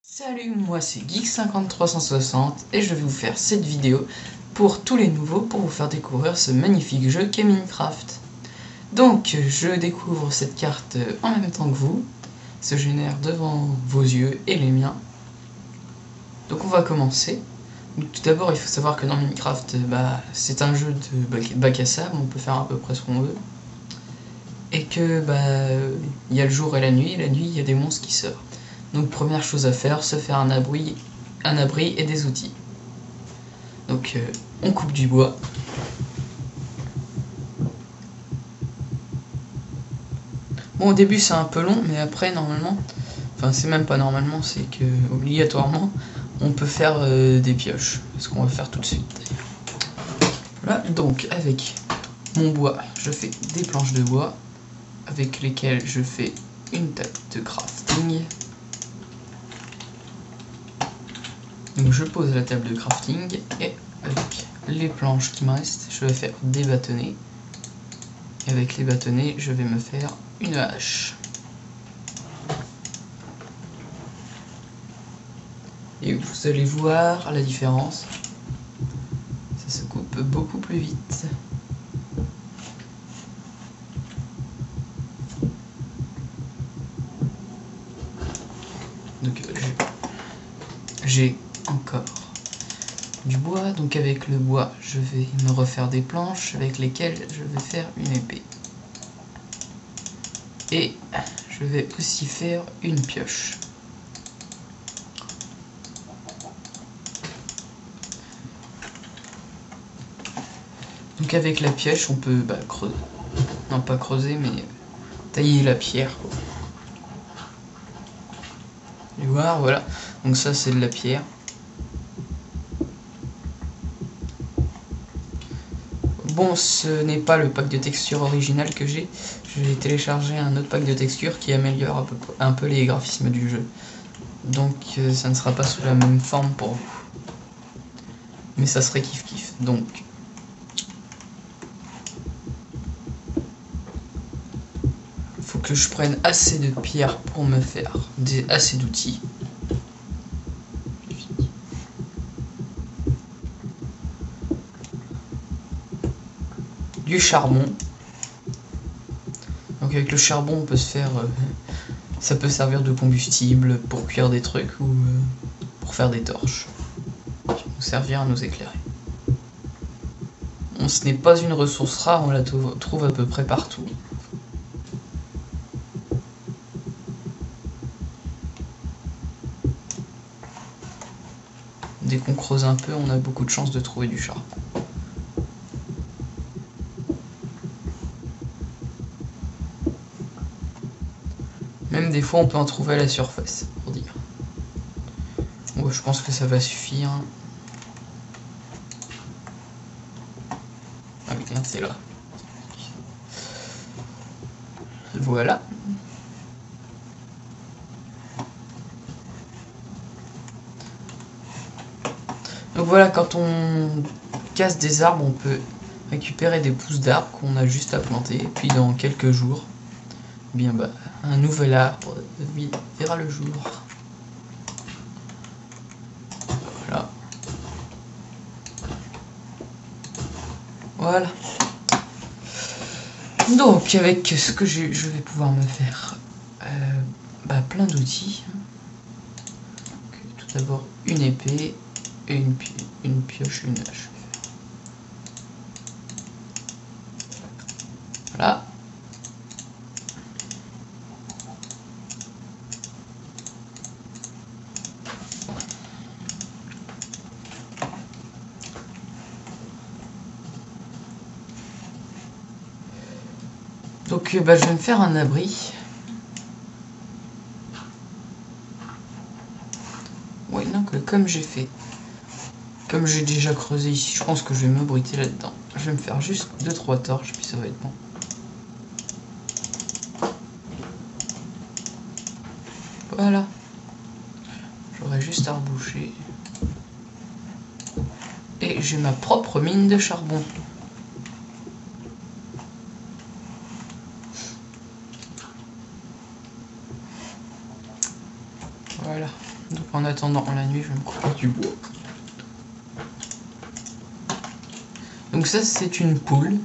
Salut, moi c'est Geek50360 et je vais vous faire cette vidéo pour tous les nouveaux pour vous faire découvrir ce magnifique jeu qu'est Minecraft. Donc je découvre cette carte en même temps que vous, se génère devant vos yeux et les miens. Donc on va commencer. Donc, tout d'abord il faut savoir que dans Minecraft c'est un jeu de bac à sable, on peut faire à peu près ce qu'on veut. Et que il y a le jour et la nuit il y a des monstres qui sortent. Donc première chose à faire, se faire un abri et des outils. Donc on coupe du bois. Bon, au début c'est un peu long, mais après normalement, enfin c'est même pas normalement, c'est que obligatoirement on peut faire des pioches, ce qu'on va faire tout de suite. Voilà, donc avec mon bois, je fais des planches de bois avec lesquelles je fais une table de crafting. Donc je pose la table de crafting et avec les planches qui me restent, je vais faire des bâtonnets. Et avec les bâtonnets, je vais me faire une hache. Et vous allez voir la différence. Ça se coupe beaucoup plus vite. Donc j'ai encore du bois, donc avec le bois je vais me refaire des planches avec lesquelles je vais faire une épée. Et je vais aussi faire une pioche. Donc avec la pioche on peut creuser, non pas creuser mais tailler la pierre. Et voir, voilà, donc ça c'est de la pierre. Bon, ce n'est pas le pack de textures original que j'ai. J'ai téléchargé un autre pack de textures qui améliore un peu les graphismes du jeu. Donc ça ne sera pas sous la même forme pour vous. Mais ça serait kiff kiff. Donc faut que je prenne assez de pierres pour me faire assez d'outils. Du charbon. Donc avec le charbon on peut se faire ça peut servir de combustible pour cuire des trucs ou pour faire des torches qui vont servir à nous éclairer. Bon, ce n'est pas une ressource rare, on la trouve à peu près partout. Dès qu'on creuse un peu, on a beaucoup de chances de trouver du charbon. Même des fois on peut en trouver à la surface, pour dire. Bon, je pense que ça va suffire. Ah oui, c'est là. Voilà. Donc voilà, quand on casse des arbres, on peut récupérer des pousses d'arbres qu'on a juste à planter. Et puis dans quelques jours, un nouvel arbre verra le jour. Voilà. Voilà. Donc avec ce que je vais pouvoir me faire plein d'outils. Tout d'abord une épée et une pioche, une hache. Voilà. Donc je vais me faire un abri. Oui, donc comme j'ai fait, comme j'ai déjà creusé ici, je pense que je vais m'abriter là-dedans. Je vais me faire juste 2-3 torches, puis ça va être bon. Voilà. juste à reboucher. Et j'ai ma propre mine de charbon. Voilà. Donc en attendant la nuit, je vais me couper du bois. Donc ça, c'est une poule.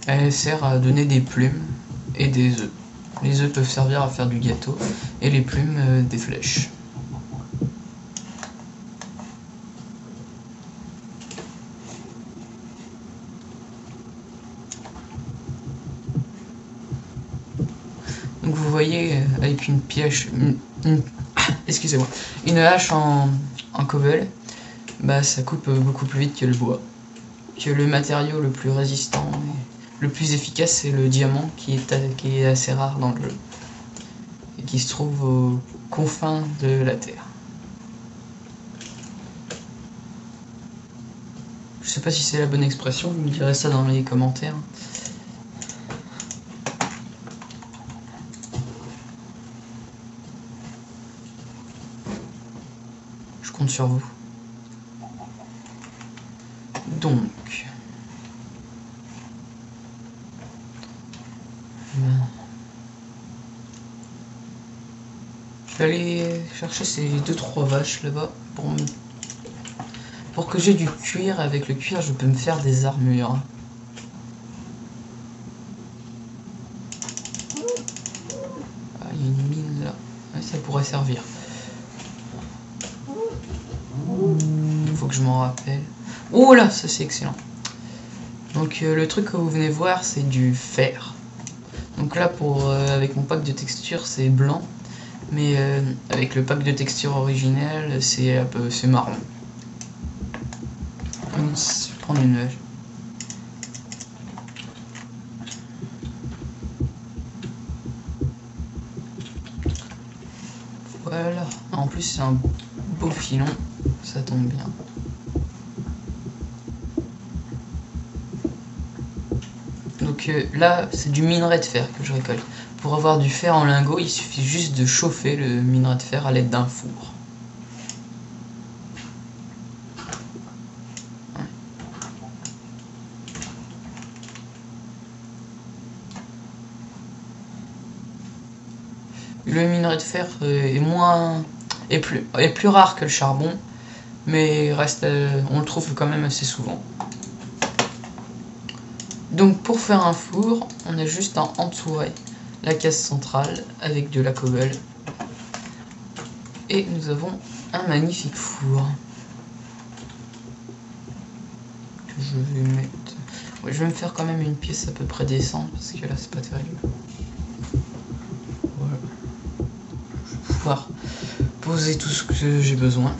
Elle sert à donner des plumes et des œufs. Les œufs peuvent servir à faire du gâteau et les plumes des flèches. Donc vous voyez avec une pioche, excusez-moi, une hache en cobble, bah ça coupe beaucoup plus vite que le bois. Que le matériau le plus résistant et le plus efficace, c'est le diamant qui est assez rare dans le jeu et qui se trouve aux confins de la terre. Je sais pas si c'est la bonne expression, vous me direz ça dans les commentaires. Je compte sur vous. Donc, je vais aller chercher ces 2-3 vaches là-bas pour que j'ai du cuir. Avec le cuir, je peux me faire des armures. Ah, il y a une mine là. Ouais, ça pourrait servir. Il faut que je m'en rappelle. Oh là, ça c'est excellent. Donc le truc que vous venez voir, c'est du fer. Donc là, avec mon pack de texture, c'est blanc. Mais avec le pack de texture original, c'est marron. Je vais prendre une vache. Voilà. En plus, c'est un beau filon. Ça tombe bien. Donc là, c'est du minerai de fer que je récolte. Pour avoir du fer en lingot, il suffit juste de chauffer le minerai de fer à l'aide d'un four. Le minerai de fer est plus rare que le charbon, mais on le trouve quand même assez souvent. Donc pour faire un four, on a juste à entourer la case centrale avec de la cobble. Et nous avons un magnifique four. Je vais mettre... Ouais, je vais me faire quand même une pièce à peu près décente, parce que là c'est pas terrible. Voilà. Je vais pouvoir poser tout ce que j'ai besoin.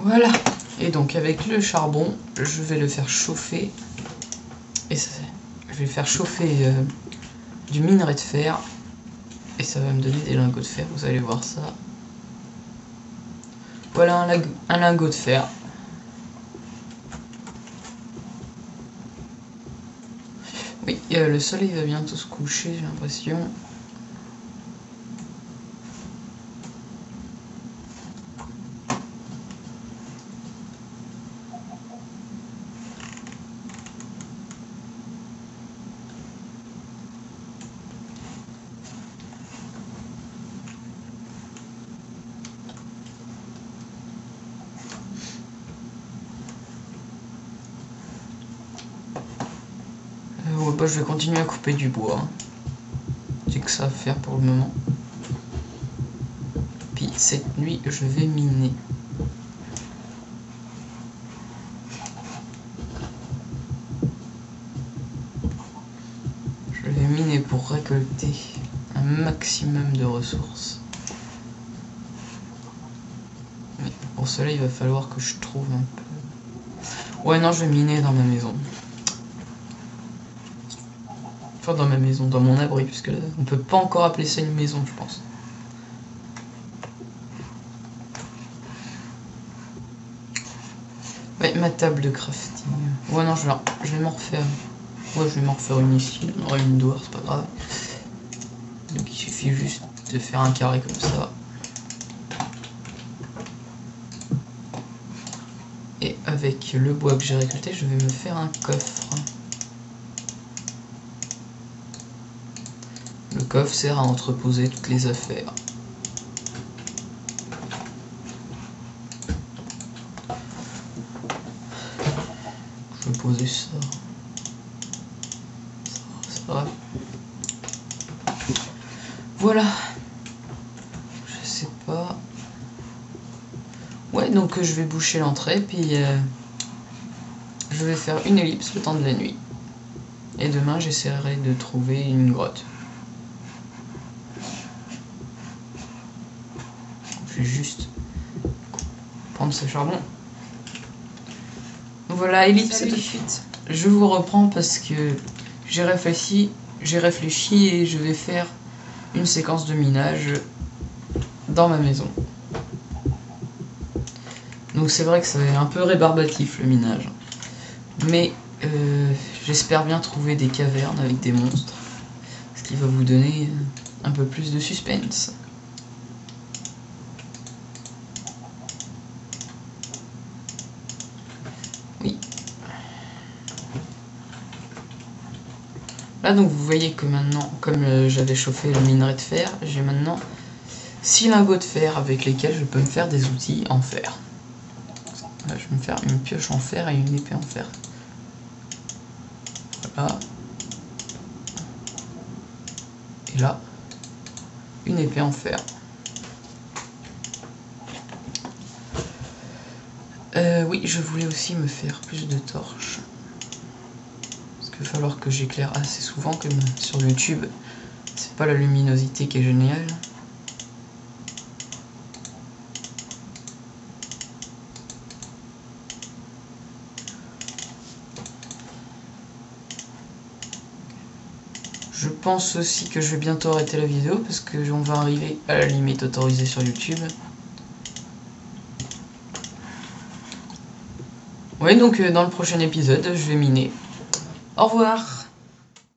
Voilà, et donc avec le charbon, je vais le faire chauffer, et je vais faire chauffer du minerai de fer, et ça va me donner des lingots de fer, vous allez voir ça. Voilà un lingot de fer. Oui, le soleil va bientôt se coucher, j'ai l'impression. Bah, je vais continuer à couper du bois. J'ai que ça à faire pour le moment. Puis cette nuit, je vais miner. Je vais miner pour récolter un maximum de ressources. Mais pour cela, il va falloir que je trouve un peu... Ouais, non, je vais miner dans ma maison. Enfin, dans ma maison, dans mon abri, puisque là, on peut pas encore appeler ça une maison, je pense. Ouais, ma table de crafting. Ouais, non, je vais m'en refaire. Ouais, je vais m'en refaire une ici. Il y en aura une dehors, c'est pas grave. Donc il suffit juste de faire un carré comme ça. Et avec le bois que j'ai récolté, je vais me faire un coffre. Le coffre sert à entreposer toutes les affaires. Je vais poser ça. Ça. Voilà. Je sais pas. Ouais, donc je vais boucher l'entrée, puis je vais faire une ellipse le temps de la nuit. Et demain, j'essaierai de trouver une grotte. Je vais juste prendre ce charbon. Voilà, ellipse tout de suite. Je vous reprends parce que j'ai réfléchi et je vais faire une séquence de minage dans ma maison. Donc c'est vrai que c'est un peu rébarbatif le minage. Mais j'espère bien trouver des cavernes avec des monstres. Ce qui va vous donner un peu plus de suspense. Oui. Là donc vous voyez que maintenant, comme j'avais chauffé le minerai de fer, j'ai maintenant 6 lingots de fer avec lesquels je peux me faire des outils en fer. Là, je vais me faire une pioche en fer et une épée en fer. Voilà. Et là, une épée en fer. Oui, je voulais aussi me faire plus de torches. Parce qu'il va falloir que j'éclaire assez souvent, comme sur YouTube. C'est pas la luminosité qui est géniale. Je pense aussi que je vais bientôt arrêter la vidéo parce que on va arriver à la limite autorisée sur YouTube. Oui, donc dans le prochain épisode, je vais miner. Au revoir!